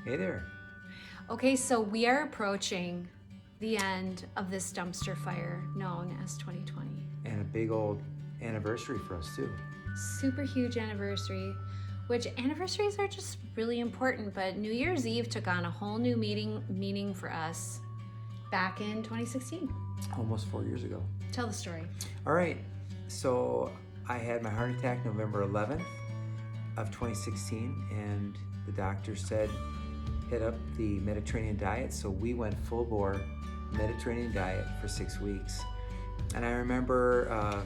Hey there. Okay, so we are approaching the end of this dumpster fire known as 2020. And a big old anniversary for us, too. Super huge anniversary, which anniversaries are just really important, but New Year's Eve took on a whole new meaning for us back in 2016. Almost 4 years ago. Tell the story. All right. So I had my heart attack November 11th of 2016, and the doctor said, hit up the Mediterranean diet. So we went full bore Mediterranean diet for 6 weeks. And I remember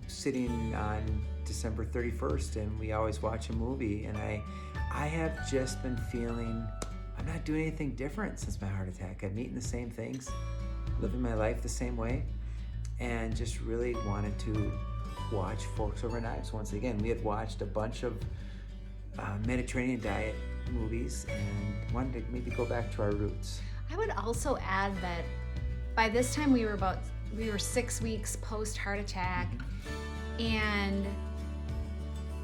sitting on December 31st, and we always watch a movie, and I have just been feeling I'm not doing anything different since my heart attack. I'm eating the same things, living my life the same way, and just really wanted to watch Forks Over Knives once again. We had watched a bunch of Mediterranean diet movies and wanted to maybe go back to our roots. I would also add that by this time we were 6 weeks post heart attack, and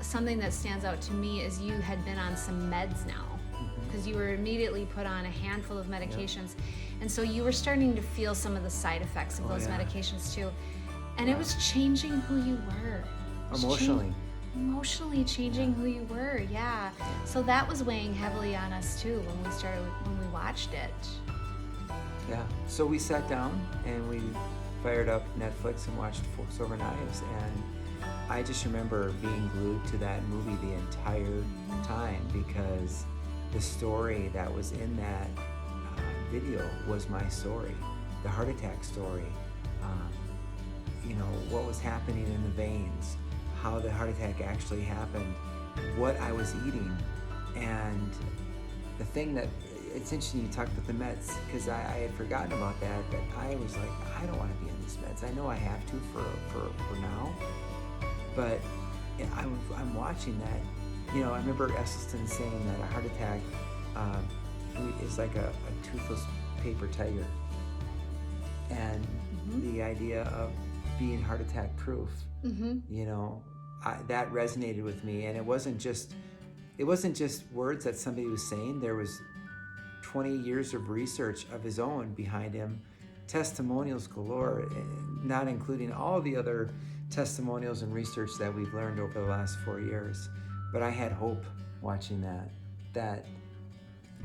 something that stands out to me is you had been on some meds now, because you were immediately put on a handful of medications. And so you were starting to feel some of the side effects of those medications too. And it was changing who you were. Emotionally changing who you were, yeah. So that was weighing heavily on us too when we watched it. Yeah, so we sat down and we fired up Netflix and watched Forks Over Knives, and I just remember being glued to that movie the entire time, because the story that was in that video was my story, the heart attack story. What was happening in the veins, how the heart attack actually happened, what I was eating, and the thing that, it's interesting you talked about the meds, because I had forgotten about that, but I was like, I don't want to be on these meds. I know I have to for now, but I'm watching that. I remember Esselstyn saying that a heart attack is like a toothless paper tiger, and the idea of being heart attack proof, that resonated with me. And it wasn't just words that somebody was saying. There was 20 years of research of his own behind him, testimonials galore, not including all the other testimonials and research that we've learned over the last 4 years. But I had hope watching that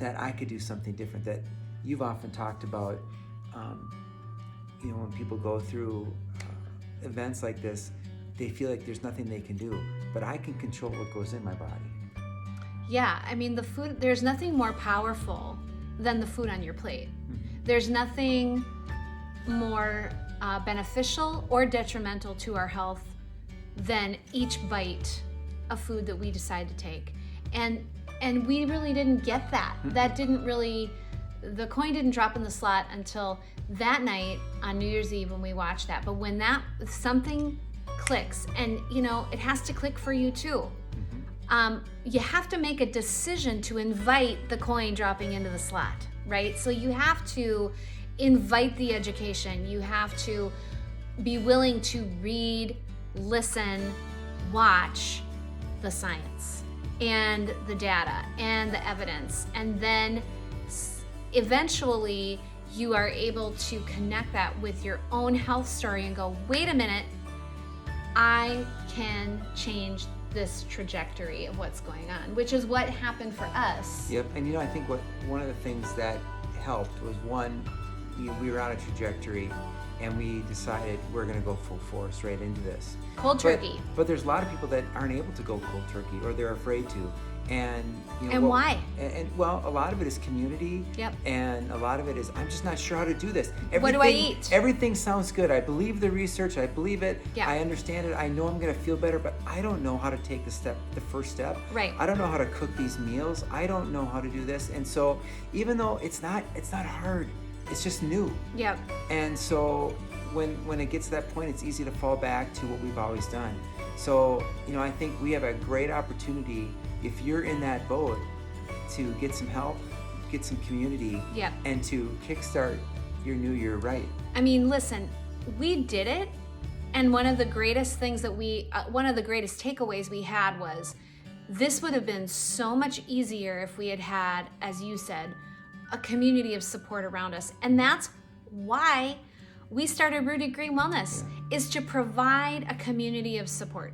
I could do something different. That you've often talked about, when people go through events like this, they feel like there's nothing they can do, but I can control what goes in my body. Yeah, I mean, the food, there's nothing more powerful than the food on your plate. There's nothing more beneficial or detrimental to our health than each bite of food that we decide to take. And we really didn't get that. That didn't really, the coin didn't drop in the slot until that night on New Year's Eve when we watched that. But when something clicks, and it has to click for you too. You have to make a decision to invite the coin dropping into the slot, right? So you have to invite the education. You have to be willing to read, listen, watch the science and the data and the evidence. And then eventually you are able to connect that with your own health story and go, wait a minute, I can change this trajectory of what's going on, which is what happened for us. Yep, and I think one of the things that helped was, one, we were on a trajectory, and we decided we're going to go full force right into this. Cold turkey. But there's a lot of people that aren't able to go cold turkey, or they're afraid to. And why? And well, a lot of it is community. Yep. And a lot of it is, I'm just not sure how to do this. What do I eat? Everything sounds good. I believe the research. I believe it. Yeah. I understand it. I know I'm going to feel better, but I don't know how to take the first step. Right. I don't know how to cook these meals. I don't know how to do this. And so, even though it's not hard, it's just new. Yep. And so, when it gets to that point, it's easy to fall back to what we've always done. So, I think we have a great opportunity, if you're in that boat, to get some help, get some community, and to kickstart your new year right. I mean, listen, we did it, and one of the greatest things that one of the greatest takeaways we had was This would have been so much easier if we had had, as you said, a community of support around us. And that's why we started Rooted Green Wellness, is to provide a community of support.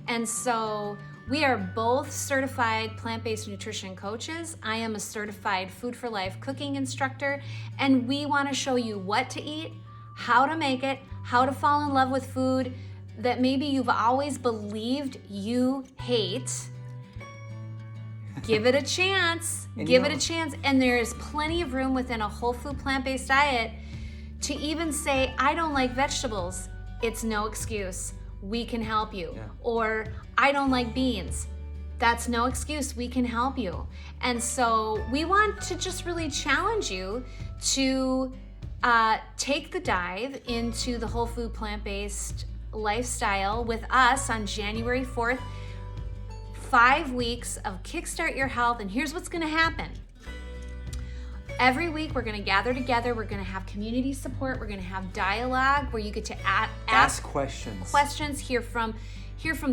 And so we are both certified plant-based nutrition coaches. I am a certified Food for Life cooking instructor, and we want to show you what to eat, how to make it, how to fall in love with food that maybe you've always believed you hate. Give it a chance. Give it a chance. And there is plenty of room within a whole food plant-based diet to even say, I don't like vegetables. It's no excuse. We can help you. Yeah. Or I don't like beans. That's no excuse. We can help you. And so we want to just really challenge you to take the dive into the whole food plant-based lifestyle with us on January 4th. 5 weeks of Kickstart Your Health. And here's what's going to happen. Every week we're going to gather together. We're going to have community support. We're going to have dialogue where you get to ask questions, hear from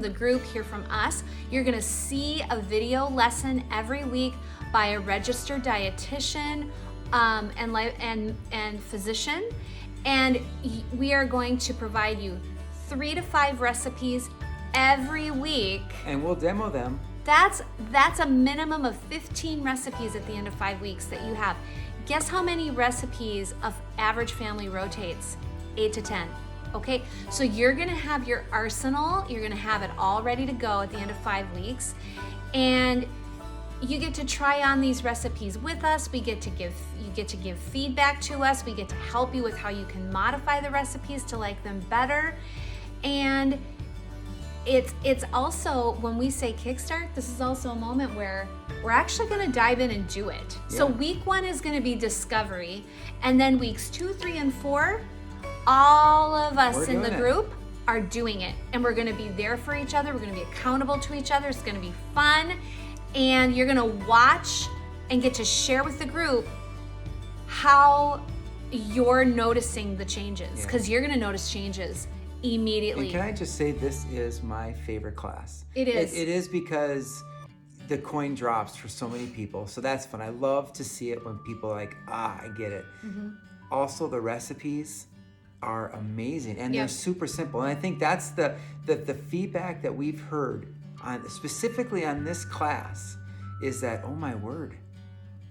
the group, hear from us. You're going to see a video lesson every week by a registered dietitian and physician. And we are going to provide you 3 to 5 recipes every week. And we'll demo them. That's a minimum of 15 recipes at the end of 5 weeks that you have. Guess how many recipes a average family rotates? 8 to 10. Okay, so you're gonna have your arsenal, you're gonna have it all ready to go at the end of 5 weeks. And you get to try on these recipes with us. You get to give feedback to us. We get to help you with how you can modify the recipes to like them better. And it's also, when we say Kickstart, this is also a moment where we're actually going to dive in and do it. Yeah. So week 1 is going to be discovery, and then weeks 2, 3, and 4, all of us in the group are doing it, and we're going to be there for each other. We're going to be accountable to each other. It's going to be fun, and you're going to watch and get to share with the group how you're noticing the changes, because you're going to notice changes immediately. And can I just say, this is my favorite class. It is. It is, because the coin drops for so many people. So that's fun. I love to see it when people are like, I get it. Mm-hmm. Also, the recipes are amazing, and they're super simple. And I think that's the feedback that we've heard specifically on this class is that, oh my word,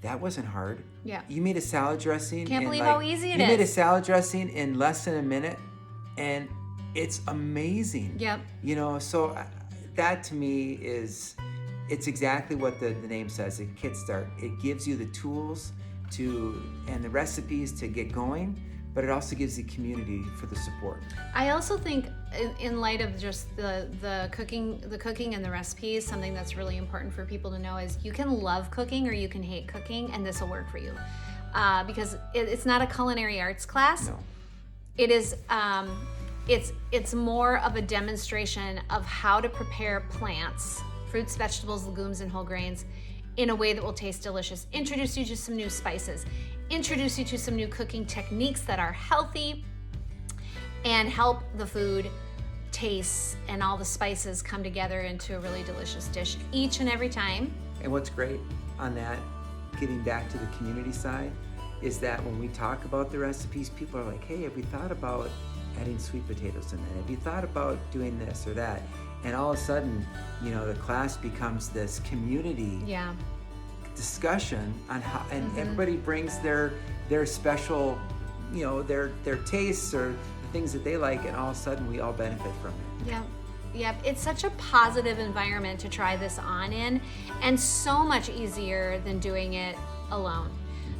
that wasn't hard. Yeah. You made a salad dressing. Can't believe how easy it is. You made a salad dressing in less than a minute, and it's amazing. Yep. You know, so that to me it's exactly what the name says, a Kickstart. It gives you the tools and the recipes to get going, but it also gives the community for the support. I also think, in light of just the cooking and the recipes, something that's really important for people to know is you can love cooking or you can hate cooking, and this will work for you, because it's not a culinary arts class. No. It is. It's more of a demonstration of how to prepare plants, fruits, vegetables, legumes, and whole grains in a way that will taste delicious. Introduce you to some new spices, introduce you to some new cooking techniques that are healthy, and help the food taste and all the spices come together into a really delicious dish each and every time. And what's great on that, getting back to the community side, is that when we talk about the recipes, people are like, hey, have we thought about adding sweet potatoes in that? Have you thought about doing this or that? And all of a sudden, you know, the class becomes this community discussion on how, and everybody brings their special, you know, their tastes or the things that they like, and all of a sudden we all benefit from it. Yeah. Yep, it's such a positive environment to try this on in, and so much easier than doing it alone.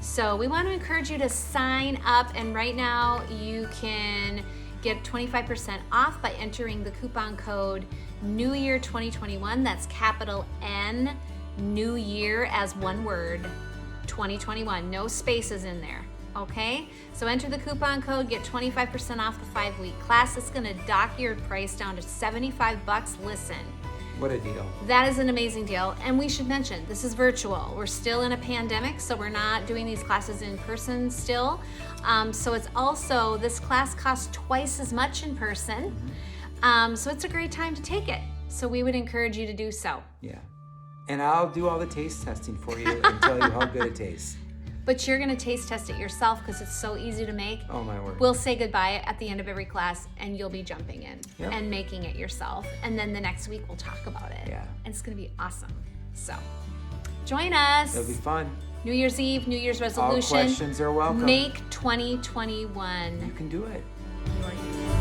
So we want to encourage you to sign up, and right now you can get 25% off by entering the coupon code New Year 2021. That's capital N, New Year as one word, 2021. No spaces in there. Okay? So enter the coupon code, get 25% off the 5-week class. It's going to dock your price down to $75. Listen. What a deal. That is an amazing deal. And we should mention, this is virtual. We're still in a pandemic, so we're not doing these classes in person still. So it's also, this class costs twice as much in person. So it's a great time to take it. So we would encourage you to do so. Yeah. And I'll do all the taste testing for you and tell you how good it tastes. But you're going to taste test it yourself because it's so easy to make. Oh, my word. We'll say goodbye at the end of every class, and you'll be jumping in Yep. and making it yourself. And then the next week, we'll talk about it. Yeah. And it's going to be awesome. So join us. It'll be fun. New Year's Eve, New Year's All resolution. questions are welcome. Make 2021. You can do it. your year.